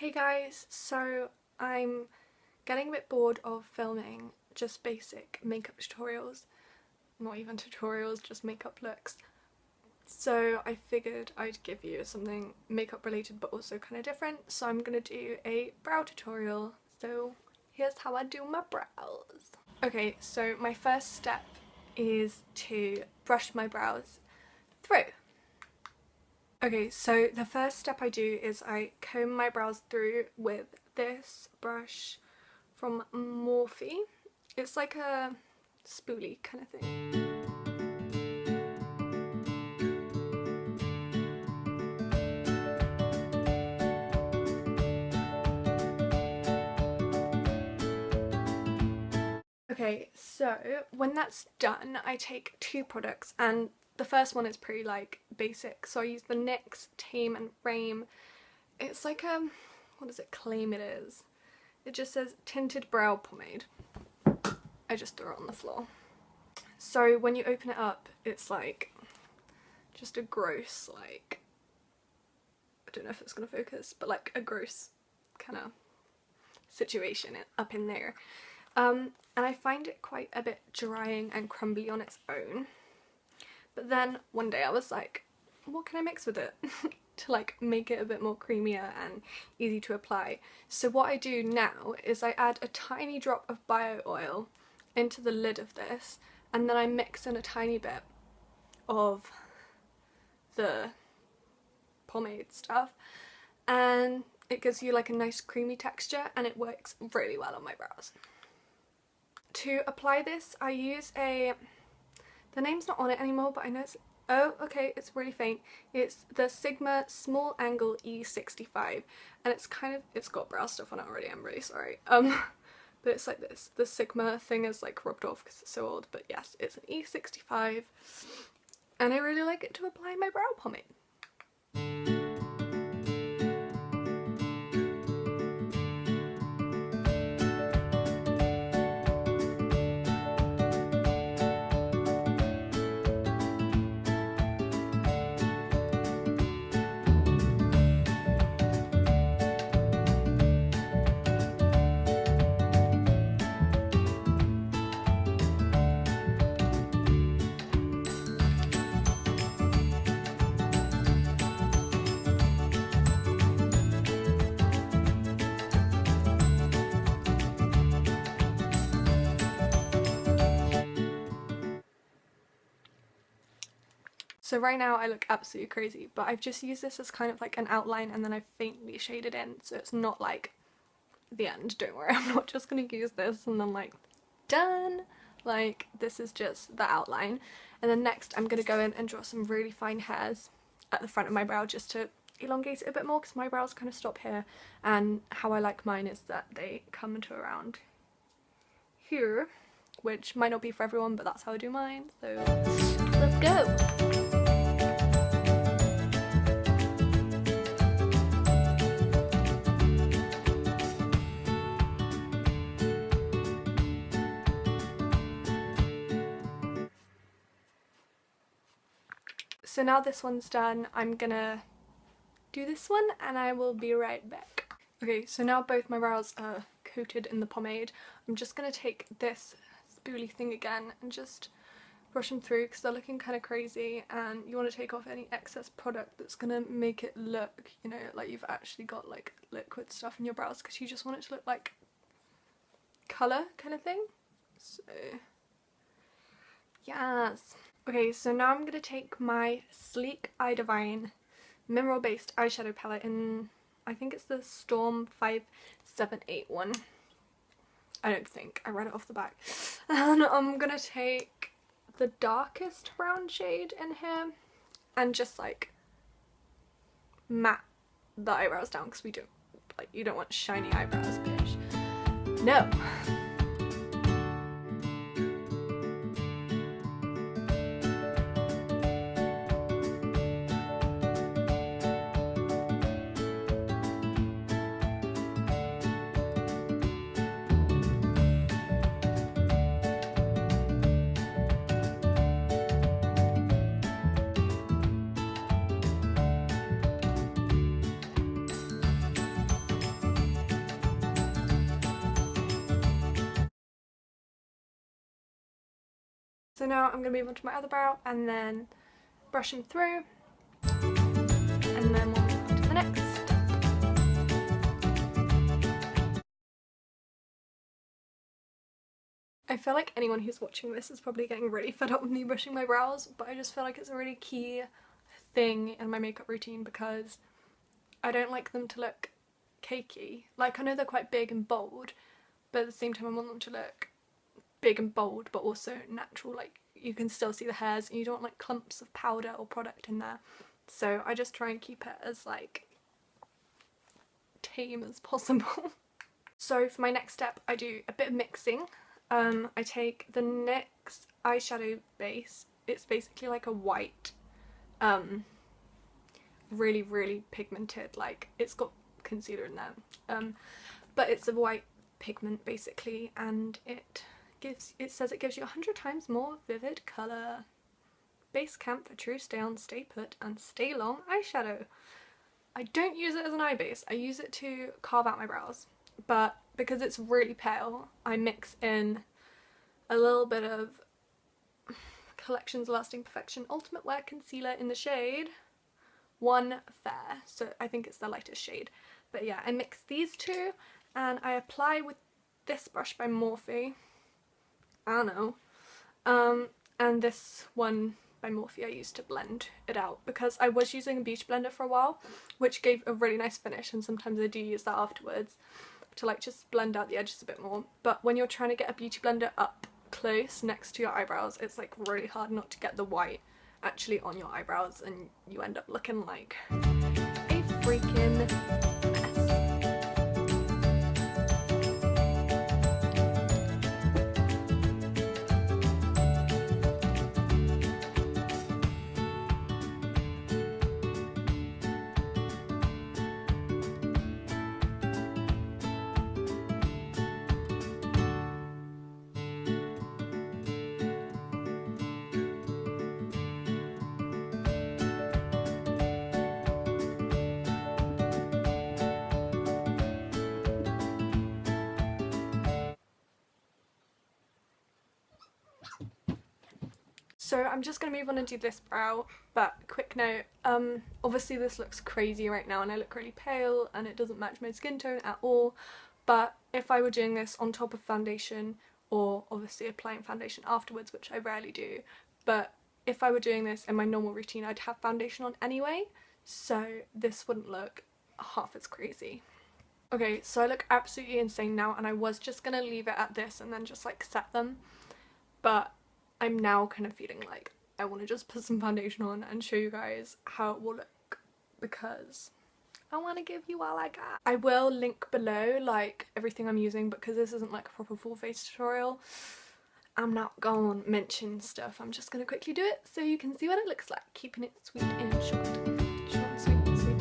Hey guys, so I'm getting a bit bored of filming just basic makeup tutorials, not even tutorials, just makeup looks. So I figured I'd give you something makeup related but also kind of different. So I'm gonna do a brow tutorial. So here's how I do my brows. Okay, so my first step is to brush my brows through. Okay, so the first step I do is I comb my brows through with this brush from Morphe. It's like a spoolie kind of thing. Okay, so when that's done, I take two products, and the first one is pretty like basic. So I use the NYX Tame and Frame. It's like what does it claim it is? It just says tinted brow pomade. I just threw it on the floor. So when you open it up, it's like just a gross, like, I don't know if it's gonna focus, but like a gross kind of situation up in there. And I find it quite a bit drying and crumbly on its own. But then one day I was like, what can I mix with it to like make it a bit more creamier and easy to apply? So what I do now is I add a tiny drop of bio oil into the lid of this, and then I mix in a tiny bit of the pomade stuff, and it gives you like a nice creamy texture, and it works really well on my brows. To apply this, I use the name's not on it anymore, but I know it's, oh, okay, it's really faint. It's the Sigma Small Angle E65, and it's it's got brow stuff on it already, I'm really sorry. But it's like this. The Sigma thing is like rubbed off because it's so old, but yes, it's an E65, and I really like it to apply my brow pomade. So right now I look absolutely crazy, but I've just used this as kind of like an outline, and then I've faintly shaded in, so it's not like the end, don't worry. I'm not just gonna use this and then like done. Like, this is just the outline, and then next I'm gonna go in and draw some really fine hairs at the front of my brow just to elongate it a bit more, because my brows kind of stop here, and how I like mine is that they come to around here, which might not be for everyone, but that's how I do mine. So let's go. So now this one's done, I'm gonna do this one and I will be right back. Okay, so now both my brows are coated in the pomade. I'm just gonna take this spoolie thing again and just brush them through because they're looking kind of crazy, and you want to take off any excess product that's gonna make it look, you know, like you've actually got like liquid stuff in your brows, because you just want it to look like colour kind of thing. So yes. Okay, so now I'm going to take my Sleek Eye Divine mineral based eyeshadow palette in, I think it's the Storm 578 one. I don't think, I read it off the back. And I'm going to take the darkest brown shade in here and just like matte the eyebrows down, because we don't, like, you don't want shiny eyebrows, bitch. No. So now I'm going to move on to my other brow and then brush them through, and then we'll move on to the next. I feel like anyone who's watching this is probably getting really fed up with me brushing my brows, but I just feel like it's a really key thing in my makeup routine because I don't like them to look cakey. Like, I know they're quite big and bold, but at the same time I want them to look big and bold but also natural, like you can still see the hairs and you don't want like clumps of powder or product in there. So I just try and keep it as like tame as possible. So for my next step I do a bit of mixing. I take the NYX eyeshadow base. It's basically like a white, really pigmented, like it's got concealer in there, but it's a white pigment basically, and it says it gives you 100 times more vivid colour. Base camp for true stay on, stay put and stay long eyeshadow. I don't use it as an eye base, I use it to carve out my brows, but because it's really pale I mix in a little bit of Collections Lasting Perfection Ultimate Wear Concealer in the shade One Fair, so I think it's the lightest shade. But yeah, I mix these two and I apply with this brush by Morphe, I don't know, and this one by Morphe I used to blend it out because I was using a beauty blender for a while, which gave a really nice finish, and sometimes I do use that afterwards to like just blend out the edges a bit more. But when you're trying to get a beauty blender up close next to your eyebrows, it's like really hard not to get the white actually on your eyebrows, and you end up looking like a freaking mess. So I'm just going to move on and do this brow, but quick note, obviously this looks crazy right now and I look really pale and it doesn't match my skin tone at all, but if I were doing this on top of foundation, or obviously applying foundation afterwards, which I rarely do, but if I were doing this in my normal routine I'd have foundation on anyway, so this wouldn't look half as crazy. Okay, so I look absolutely insane now and I was just going to leave it at this and then just like set them, but I'm now kind of feeling like I want to just put some foundation on and show you guys how it will look because I want to give you all I got. I will link below like everything I'm using because this isn't like a proper full face tutorial. I'm not going to mention stuff, I'm just going to quickly do it so you can see what it looks like, keeping it sweet and short. Short and sweet and sweet.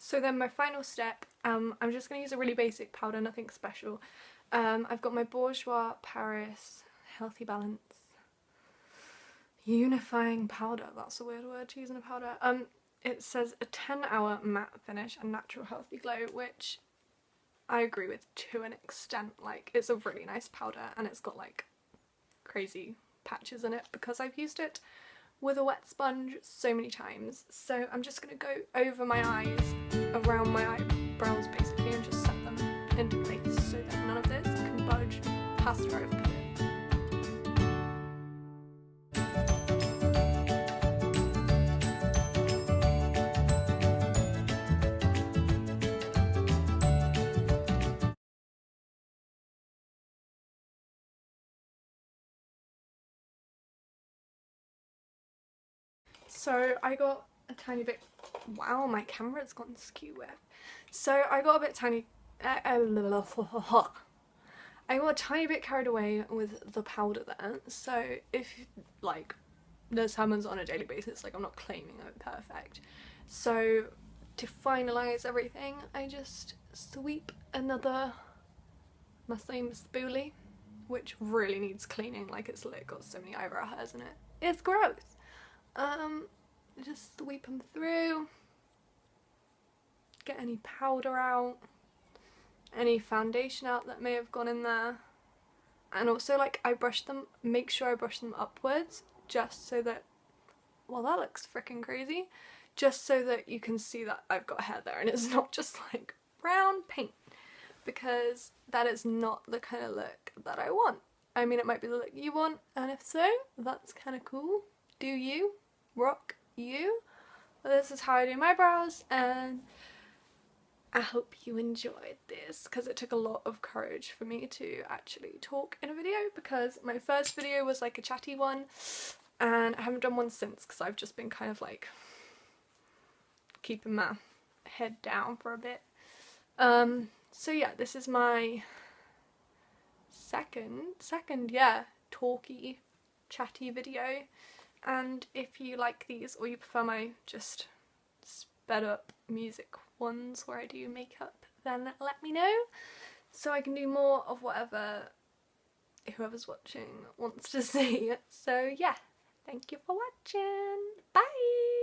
So then my final step, I'm just going to use a really basic powder, nothing special. I've got my Bourjois Paris Healthy Balance Unifying Powder. That's a weird word to use in a powder. It says a 10-hour matte finish and natural healthy glow, which I agree with to an extent. Like, it's a really nice powder and it's got like crazy patches in it because I've used it with a wet sponge so many times. So I'm just going to go over my eyes, around my eyebrows basically, and just set them into place so that none of this can budge past where I've put it. So I got a tiny bit, wow, my camera's gone skew with. So I got a bit tiny, I got a tiny bit carried away with the powder there. So if like this happens on a daily basis, like I'm not claiming I'm perfect. So to finalise everything, I just sweep another muslin spoolie, which really needs cleaning, like it's lit, got so many eyebrow hairs in it. It's gross. Just sweep them through, get any powder out, any foundation out that may have gone in there, and also like I brush them, make sure I brush them upwards just so that, well, that looks freaking crazy, just so that you can see that I've got hair there and it's not just like brown paint, because that is not the kind of look that I want. I mean, it might be the look you want, and if so, that's kind of cool. Do you? Rock you. But this is how I do my brows, and I hope you enjoyed this because it took a lot of courage for me to actually talk in a video, because my first video was like a chatty one and I haven't done one since because I've just been kind of like keeping my head down for a bit. So yeah, this is my second talky chatty video. And if you like these, or you prefer my just sped up music ones where I do makeup, then let me know so I can do more of whatever whoever's watching wants to see. So yeah, thank you for watching. Bye!